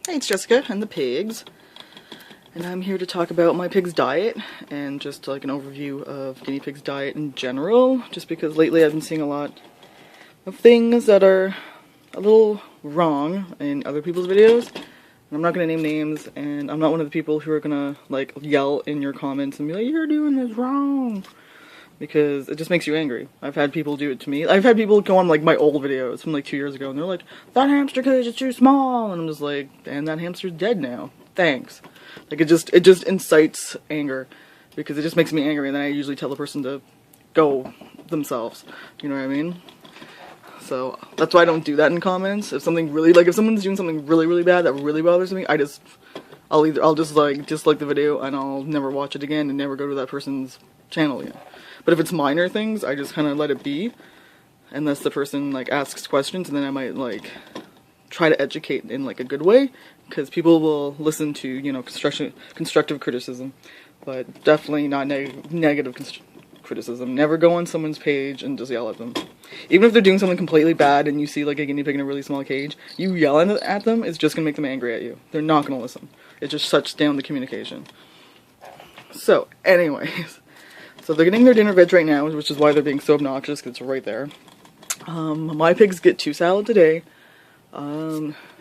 Hey, it's Jessica and the pigs, and I'm here to talk about my pig's diet and just like an overview of guinea pig's diet in general, just because lately I've been seeing a lot of things that are a little wrong in other people's videos. And I'm not going to name names, and I'm not one of the people who are going to like yell in your comments and be like, you're doing this wrong, because it just makes you angry. I've had people do it to me. I've had people go on like my old videos from like 2 years ago and they're like, that hamster cage is too small, and I'm just like, and that hamster's dead now. Thanks. Like it just incites anger, because it just makes me angry, and then I usually tell the person to go themselves. You know what I mean? So that's why I don't do that in comments. If something really, like if someone's doing something really bad that really bothers me, I'll just dislike the video and I'll never watch it again and never go to that person's channel again. But if it's minor things, I just kind of let it be, unless the person like asks questions, and then I might like try to educate in like a good way, because people will listen to, you know, constructive criticism, but definitely not negative criticism. Never go on someone's page and just yell at them. Even if they're doing something completely bad and you see like a guinea pig in a really small cage, you yelling at them is just gonna make them angry at you. They're not gonna listen. It just shuts down the communication. So, anyways. So they're getting their dinner veg right now, which is why they're being so obnoxious, because it's right there. My pigs get 2 salads a day.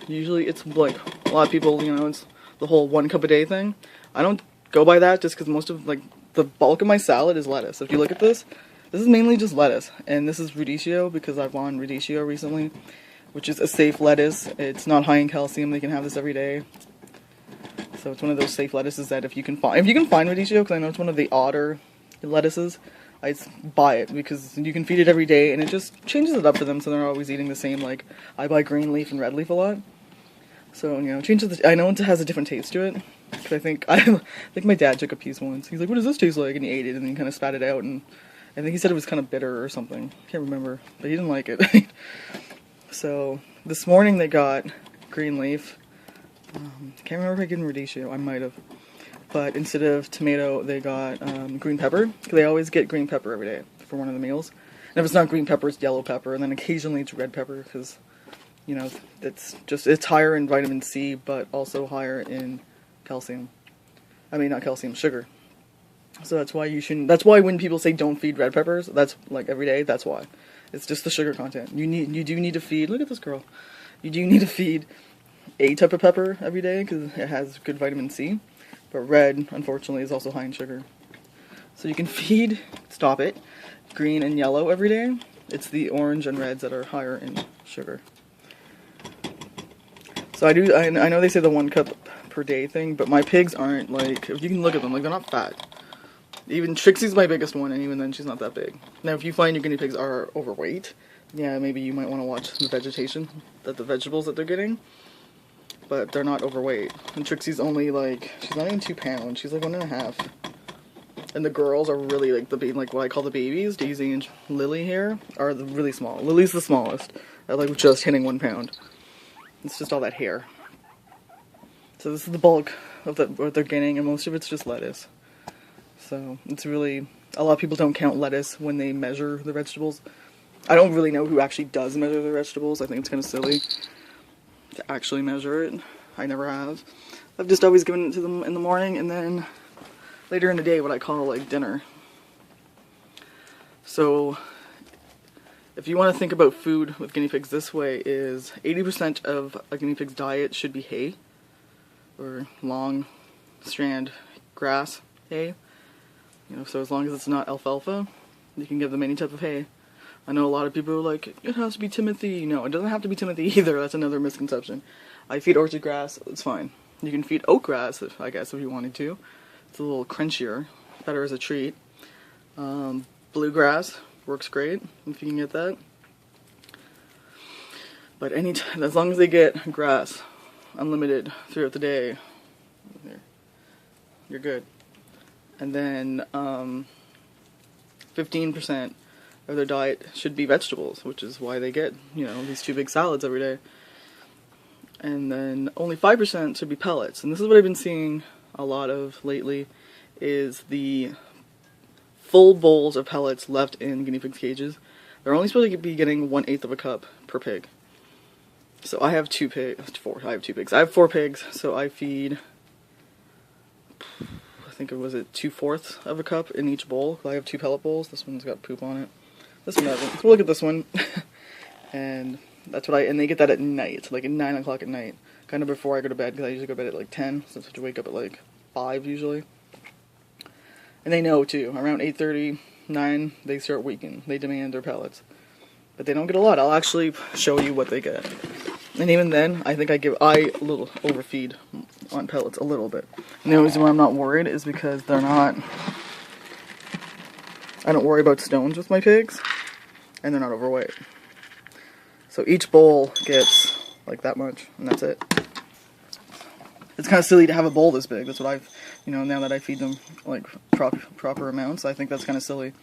Usually it's like, a lot of people, you know, it's the whole 1 cup a day thing. I don't go by that, just because most of, like, the bulk of my salad is lettuce. If you look at this is mainly just lettuce. And this is radicchio, because I've on radicchio recently, which is a safe lettuce. It's not high in calcium. They can have this every day. So it's one of those safe lettuces that if you can find radicchio, because I know it's one of the odder lettuces, I buy it, because you can feed it every day and it just changes it up for them, so they're always eating the same. Like, I buy green leaf and red leaf a lot, so, you know, I know it has a different taste to it, because I think my dad took a piece once. He's like, what does this taste like? And he ate it and then he kind of spat it out, and I think he said it was kind of bitter or something. Can't remember, but he didn't like it. So this morning they got green leaf. Can't remember if I gave them radicchio. I might have. But instead of tomato, they got green pepper. They always get green pepper every day for one of the meals. And if it's not green pepper, it's yellow pepper. And then occasionally it's red pepper, because, you know, it's higher in vitamin C, but also higher in calcium. I mean, not calcium, sugar. So that's why that's why when people say don't feed red peppers, that's like every day, that's why. It's just the sugar content. You do need to feed, look at this girl. You do need to feed a type of pepper every day, because it has good vitamin C. But red, unfortunately, is also high in sugar. So you can feed, stop it, green and yellow every day. It's the orange and reds that are higher in sugar. So I know they say the 1 cup per day thing, but my pigs aren't like, if you can look at them, like, they're not fat. Even Trixie's my biggest one, and even then she's not that big. Now, if you find your guinea pigs are overweight, yeah, maybe you might want to watch the the vegetables that they're getting. But they're not overweight. And Trixie's only like, she's not even 2 pounds. She's like 1.5. And the girls are really like what I call the babies, Daisy and Lily here, are really small. Lily's the smallest, at like just hitting 1 pound. It's just all that hair. So this is the bulk of what they're getting, and most of it's just lettuce. So it's really, a lot of people don't count lettuce when they measure the vegetables. I don't really know who actually does measure the vegetables. I think it's kind of silly to actually measure it. I never have. I've just always given it to them in the morning, and then later in the day what I call like dinner. So if you want to think about food with guinea pigs this way, is 80% of a guinea pig's diet should be hay, or long strand grass hay. You know, so as long as it's not alfalfa, you can give them any type of hay. I know a lot of people are like, it has to be Timothy. No, it doesn't have to be Timothy either. That's another misconception. I feed orchard grass. It's fine. You can feed oak grass, I guess, if you wanted to. It's a little crunchier, better as a treat. Bluegrass works great if you can get that. But as long as they get grass, unlimited throughout the day, you're good. And then 15% of their diet should be vegetables, which is why they get, you know, these 2 big salads every day. And then only 5% should be pellets. And this is what I've been seeing a lot of lately, is the full bowls of pellets left in guinea pigs' cages. They're only supposed to be getting 1/8 of a cup per pig. So I have two pigs. I have two pigs. I have 4 pigs. So I feed, I think it was 2/4 of a cup in each bowl. I have 2 pellet bowls. This one's got poop on it. This one doesn't. So look at this one. And that's what and they get that at night, like at 9 o'clock at night. Kind of before I go to bed, because I usually go to bed at like 10. So I have to wake up at like 5 usually. And they know too. Around 8:30, 9, they start waking. They demand their pellets. But they don't get a lot. I'll actually show you what they get. And even then, I think I a little overfeed on pellets a little bit. And the only reason why I'm not worried is because they're not, I don't worry about stones with my pigs, and they're not overweight. So each bowl gets like that much, and that's it. It's kind of silly to have a bowl this big. That's what I've, now that I feed them like proper amounts, I think that's kind of silly.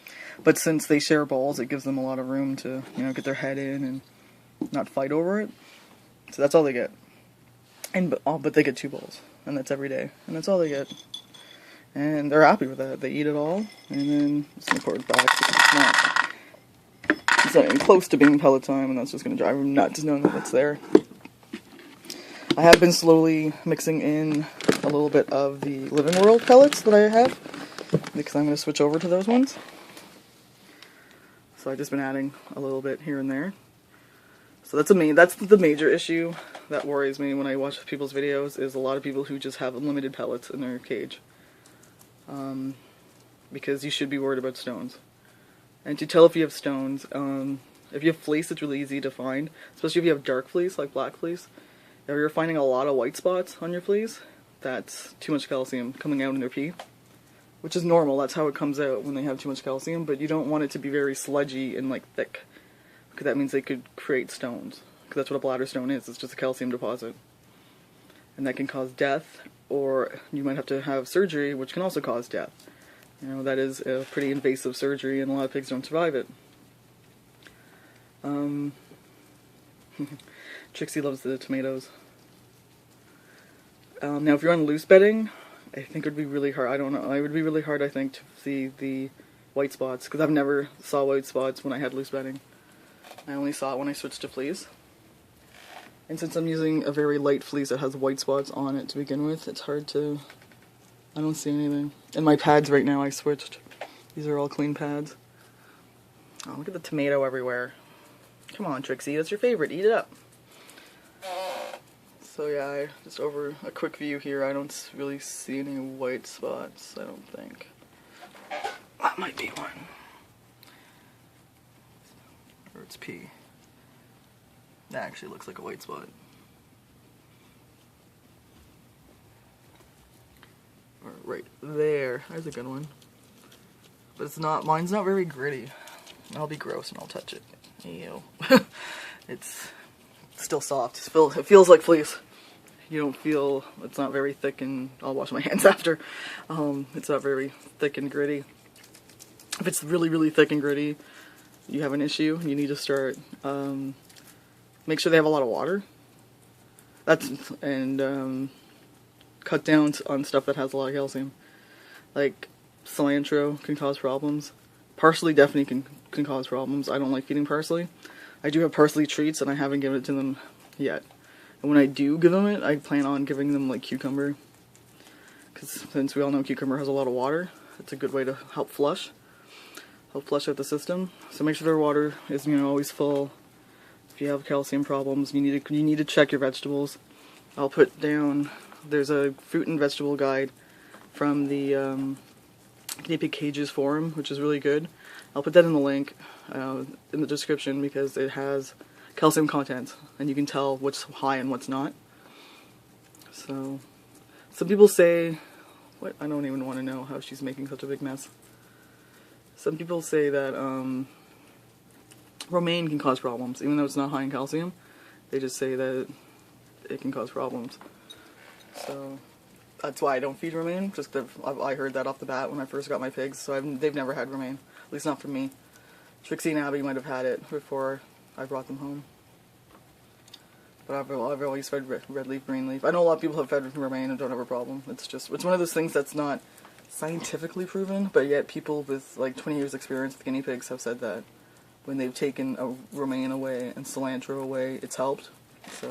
But since they share bowls, it gives them a lot of room to, get their head in and not fight over it. So that's all they get. But they get 2 bowls, and that's every day, and that's all they get. And they're happy with that. They eat it all, and then it's going to pour it back. It's not even close to being pellet time, and that's just going to drive them nuts knowing that it's there. I have been slowly mixing in a little bit of the Living World pellets that I have, because I'm going to switch over to those ones. So I've just been adding a little bit here and there. So that's the major issue that worries me when I watch people's videos, is a lot of people who just have unlimited pellets in their cage. Because you should be worried about stones. And to tell if you have stones, if you have fleece, it's really easy to find, especially if you have dark fleece, like black fleece. If you're finding a lot of white spots on your fleece, that's too much calcium coming out in their pee. Which is normal, that's how it comes out when they have too much calcium, but you don't want it to be very sludgy and like thick. Because that means they could create stones. Because that's what a bladder stone is, it's just a calcium deposit. And that can cause death, or you might have to have surgery, which can also cause death. That is a pretty invasive surgery, and a lot of pigs don't survive it. Trixie loves the tomatoes. Now if you're on loose bedding, I think it would be really hard. I don't know. It would be really hard, I think, to see the white spots, because I've never saw white spots when I had loose bedding. I only saw it when I switched to fleece. And since I'm using a very light fleece that has white spots on it to begin with, it's hard to, I don't see anything. And my pads right now, I switched. These are all clean pads. Oh, look at the tomato everywhere. Come on, Trixie, that's your favorite. Eat it up. So yeah, just over a quick view here, I don't really see any white spots, I don't think. That might be one. Or it's pea. That actually looks like a white spot. Or right there. There's a good one. But it's not, mine's not very gritty. I'll be gross and I'll touch it. Ew. It's still soft. It feels like fleece. You don't feel, it's not very thick, and I'll wash my hands after. It's not very thick and gritty. If it's really, really thick and gritty, you have an issue. You need to start, make sure they have a lot of water. And cut down on stuff that has a lot of calcium. Like cilantro can cause problems. Parsley definitely can cause problems. I don't like feeding parsley. I do have parsley treats, and I haven't given it to them yet. And when I do give them it, I plan on giving them like cucumber. Because since we all know cucumber has a lot of water, it's a good way to help flush out the system. So make sure their water is, always full. If you have calcium problems, you need to check your vegetables. I'll put down, there's a fruit and vegetable guide from the Guinea Pig Cages forum, which is really good. I'll put that in the link in the description, because it has calcium content, and you can tell what's high and what's not. So, some people say, I don't even want to know how she's making such a big mess. Some people say that romaine can cause problems, even though it's not high in calcium. They just say that it can cause problems. So that's why I don't feed romaine. Just I heard that off the bat when I first got my pigs. So they've never had romaine, at least not from me. Trixie and Abby might have had it before I brought them home. But I've always fed red leaf, green leaf. I know a lot of people have fed romaine and don't have a problem. It's one of those things that's not scientifically proven, but yet people with like 20 years experience with guinea pigs have said that when they've taken a romaine away and cilantro away, it's helped. So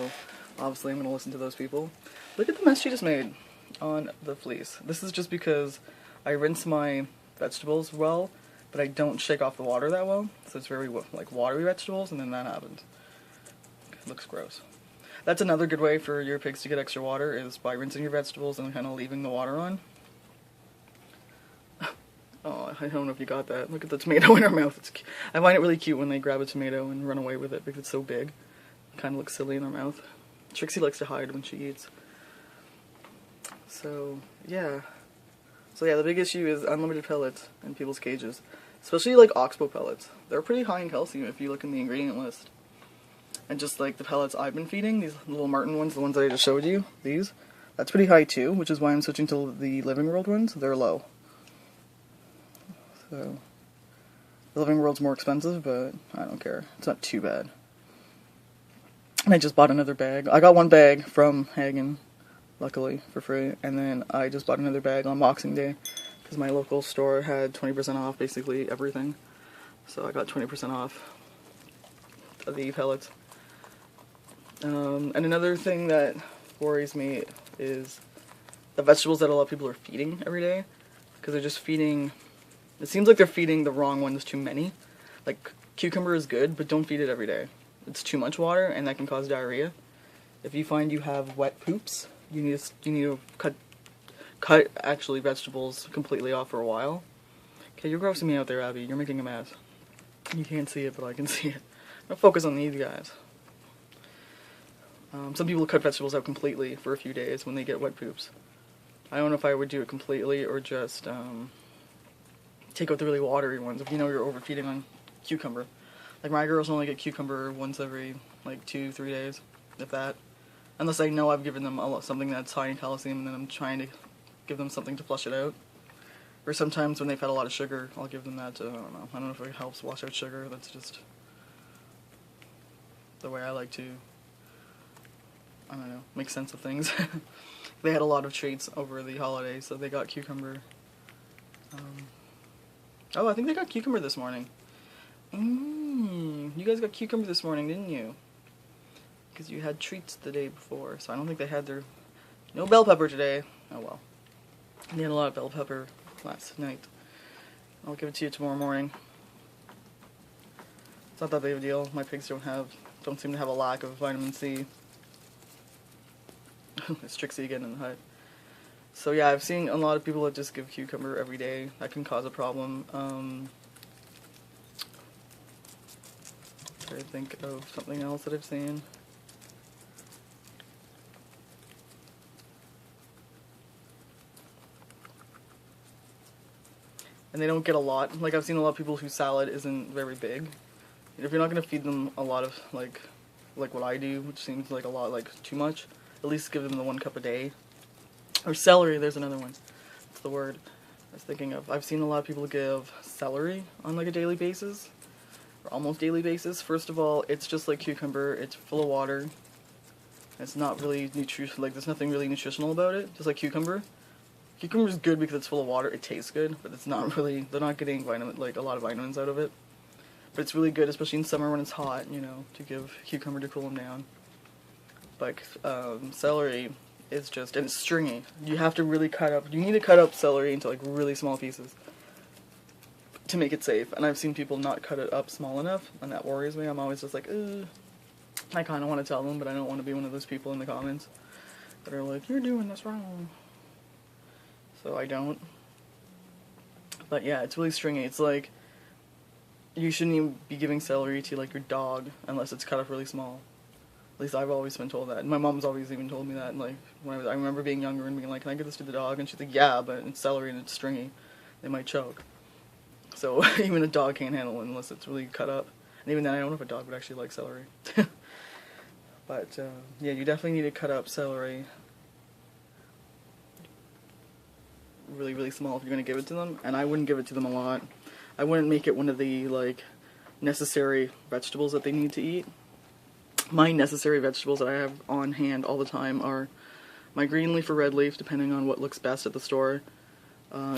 obviously I'm going to listen to those people. Look at the mess she just made on the fleece. This is just because I rinse my vegetables well, but I don't shake off the water that well, so it's very like watery vegetables, and then that happens. It looks gross. That's another good way for your pigs to get extra water, is by rinsing your vegetables and kind of leaving the water on. Oh, I don't know if you got that. Look at the tomato in her mouth. I find it really cute when they grab a tomato and run away with it because it's so big. It kind of looks silly in her mouth. Trixie likes to hide when she eats. So, yeah. So yeah, the big issue is unlimited pellets in people's cages. Especially like oxbow pellets. They're pretty high in calcium if you look in the ingredient list. And just like the pellets I've been feeding, these little Martin ones, the ones that I just showed you, these, that's pretty high too, which is why I'm switching to the Living World ones. They're low. So, the Living World's more expensive, but I don't care. It's not too bad. And I just bought another bag. I got one bag from Hagen, luckily, for free. And then I just bought another bag on Boxing Day, because my local store had 20% off basically everything. So I got 20% off of the pellets. And another thing that worries me is the vegetables that a lot of people are feeding every day, because they're just feeding, it seems like they're feeding the wrong ones too many. Like, cucumber is good, but don't feed it every day. It's too much water, and that can cause diarrhea. If you find you have wet poops, you need to cut actually vegetables completely off for a while. Okay, you're grossing me out there, Abby. You're making a mess. You can't see it, but I can see it. Don't focus on these guys. Some people cut vegetables out completely for a few days when they get wet poops. I don't know if I would do it completely or just take out the really watery ones if you know you're overfeeding on cucumber. Like my girls only get cucumber once every like 2-3 days, if that. Unless I know I've given them something that's high in calcium and then I'm trying to give them something to flush it out. Or sometimes when they've had a lot of sugar, I'll give them that to, I don't know if it helps wash out sugar. That's just the way I like to, I don't know, make sense of things. They had a lot of treats over the holidays, so they got cucumber. Oh, I think they got cucumber this morning. You guys got cucumber this morning, didn't you? Because you had treats the day before, so I don't think they had their... No bell pepper today. Oh well. They had a lot of bell pepper last night. I'll give it to you tomorrow morning. It's not that big of a deal. My pigs don't seem to have a lack of vitamin C. It's Trixie again in the hut. So yeah, I've seen a lot of people that just give cucumber every day. That can cause a problem. Try to think of something else that I've seen. And they don't get a lot. Like I've seen a lot of people whose salad isn't very big. If you're not gonna feed them a lot of like what I do, which seems like a lot, like too much, at least give them the 1 cup a day. Or celery, there's another one. That's the word I was thinking of. I've seen a lot of people give celery on like a daily basis, or almost daily basis. First of all, it's just like cucumber. It's full of water. It's not really there's nothing really nutritional about it. Just like cucumber. Cucumber is good because it's full of water. It tastes good, but it's not really. They're not getting a lot of vitamins out of it. But it's really good, especially in summer when it's hot. You know, to give cucumber to cool them down. But celery is just, and it's stringy. You have to really you need to cut up celery into like really small pieces to make it safe. And I've seen people not cut it up small enough, and that worries me. I'm always just like, ugh. I kind of want to tell them, but I don't want to be one of those people in the comments that are like, you're doing this wrong. So I don't. But yeah, it's really stringy. It's like, you shouldn't even be giving celery to like your dog unless it's cut up really small. At least I've always been told that. And my mom's always even told me that. And like, I remember being younger and being like, can I give this to the dog? And she's like, yeah, but it's celery and it's stringy. They might choke. So even a dog can't handle it unless it's really cut up. And even then, I don't know if a dog would actually like celery. But yeah, you definitely need to cut up celery really, really small if you're going to give it to them. And I wouldn't give it to them a lot. I wouldn't make it one of the like necessary vegetables that they need to eat. My necessary vegetables that I have on hand all the time are my green leaf or red leaf, depending on what looks best at the store,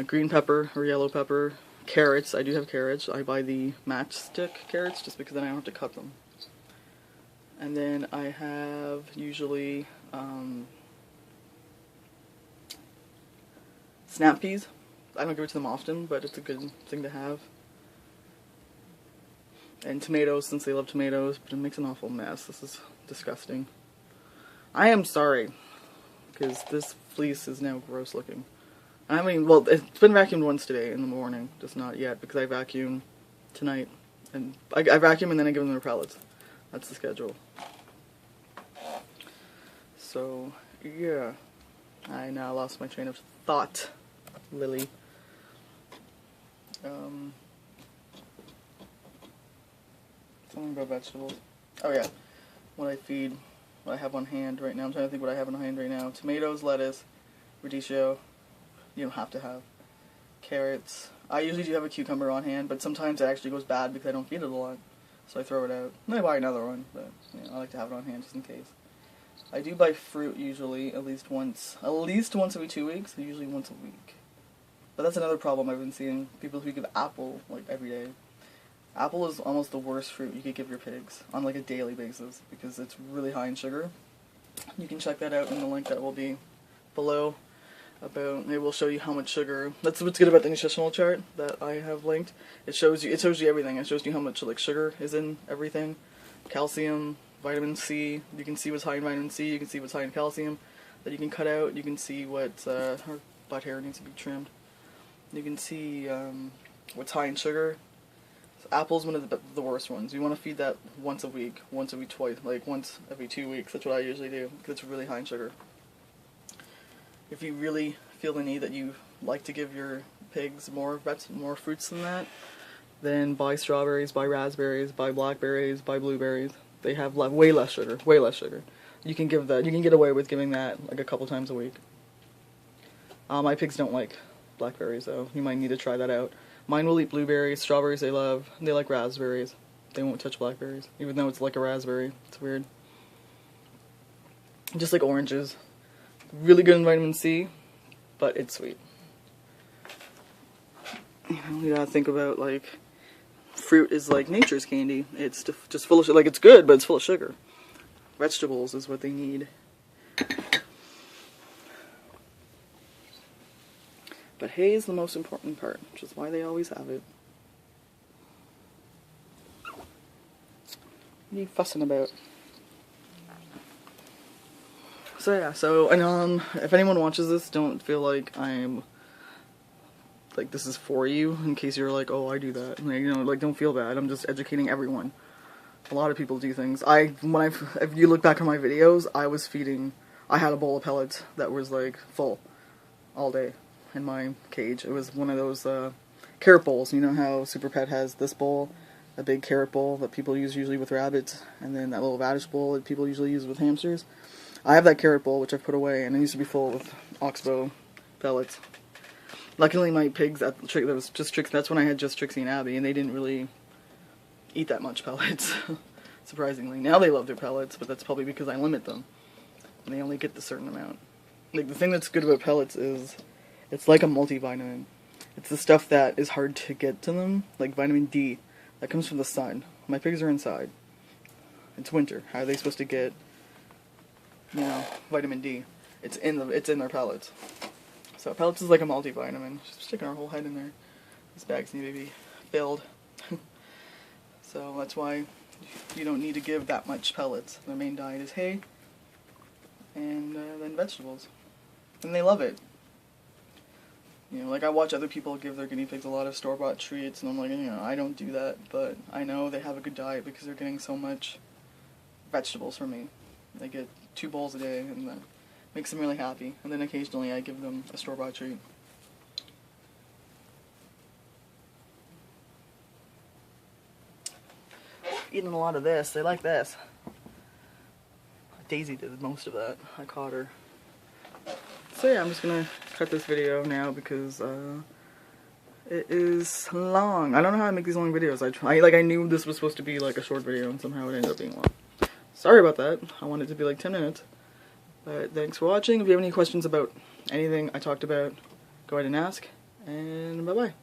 green pepper or yellow pepper, carrots. I do have carrots. I buy the matchstick carrots just because then I don't have to cut them. And then I have usually snap peas. I don't give it to them often, but it's a good thing to have. And tomatoes, since they love tomatoes, but it makes an awful mess. This is disgusting. I am sorry, because this fleece is now gross looking. I mean, well, it's been vacuumed once today in the morning, just not yet, because I vacuum tonight. And I vacuum and then I give them their pellets. That's the schedule. So, yeah. I now lost my train of thought, Lily. Something about vegetables. Oh yeah. What I feed, what I have on hand right now. I'm trying to think what I have on hand right now. Tomatoes, lettuce, radicchio. You don't have to have. Carrots. I usually do have a cucumber on hand, but sometimes it actually goes bad because I don't feed it a lot. So I throw it out. And I buy another one, but you know, I like to have it on hand just in case. I do buy fruit usually at least once every 2 weeks, usually once a week. But that's another problem I've been seeing. People who give apple like every day. Apple is almost the worst fruit you could give your pigs on like a daily basis because it's really high in sugar. You can check that out in the link that will be below. It will show you how much sugar. That's what's good about the nutritional chart that I have linked. It shows you everything. It shows you how much like sugar is in everything. Calcium, vitamin C. You can see what's high in vitamin C. You can see what's high in calcium that you can cut out. You can see what her butt hair needs to be trimmed. You can see what's high in sugar. So apple's one of the worst ones. You want to feed that once a week, once every 2 weeks. That's what I usually do because it's really high in sugar. If you really feel the need that you like to give your pigs more fruits than that, then buy strawberries, buy raspberries, buy blackberries, buy blueberries. They have way less sugar, way less sugar. You can give that. You can get away with giving that like a couple times a week. My pigs don't like blackberries though. You might need to try that out. Mine will eat blueberries, strawberries they love. They like raspberries. They won't touch blackberries, even though it's like a raspberry. It's weird. Just like oranges. Really good in vitamin C, but it's sweet. You know, you gotta think about like, fruit is like nature's candy. It's just full of like it's good, but it's full of sugar. Vegetables is what they need. But hay is the most important part, which is why they always have it. What are you fussing about? So yeah, and if anyone watches this, don't feel like I'm like this is for you. In case you're like, oh, I do that, and, you know, like don't feel bad. I'm just educating everyone. A lot of people do things. If you look back on my videos, I had a bowl of pellets that was like full all day in my cage. It was one of those carrot bowls. You know how Super Pet has this bowl, a big carrot bowl that people use usually with rabbits, and then that little radish bowl that people usually use with hamsters. I have that carrot bowl, which I've put away, and it used to be full with oxbow pellets. Luckily, my pigs, that's when I had just Trixie and Abby, and they didn't really eat that much pellets, surprisingly. Now they love their pellets, but that's probably because I limit them, and they only get the certain amount. Like, the thing that's good about pellets is, it's like a multivitamin. It's the stuff that is hard to get to them, like vitamin D, that comes from the sun. My pigs are inside. It's winter. How are they supposed to get, you know, vitamin D? It's in their pellets. So pellets is like a multivitamin. Just sticking our whole head in there. These bags need to be filled. So that's why you don't need to give that much pellets. Their main diet is hay and then vegetables. And they love it. You know, like I watch other people give their guinea pigs a lot of store-bought treats, and I'm like, you know, I don't do that, but I know they have a good diet because they're getting so much vegetables from me. They get 2 bowls a day, and that makes them really happy. And then occasionally I give them a store-bought treat. Eating a lot of this. They like this. Daisy did most of that. I caught her. So yeah, I'm just gonna cut this video now because it is long. I don't know how I make these long videos. I knew this was supposed to be like a short video, and somehow it ended up being long. Sorry about that. I wanted it to be like 10 minutes. But thanks for watching. If you have any questions about anything I talked about, go ahead and ask. And bye-bye.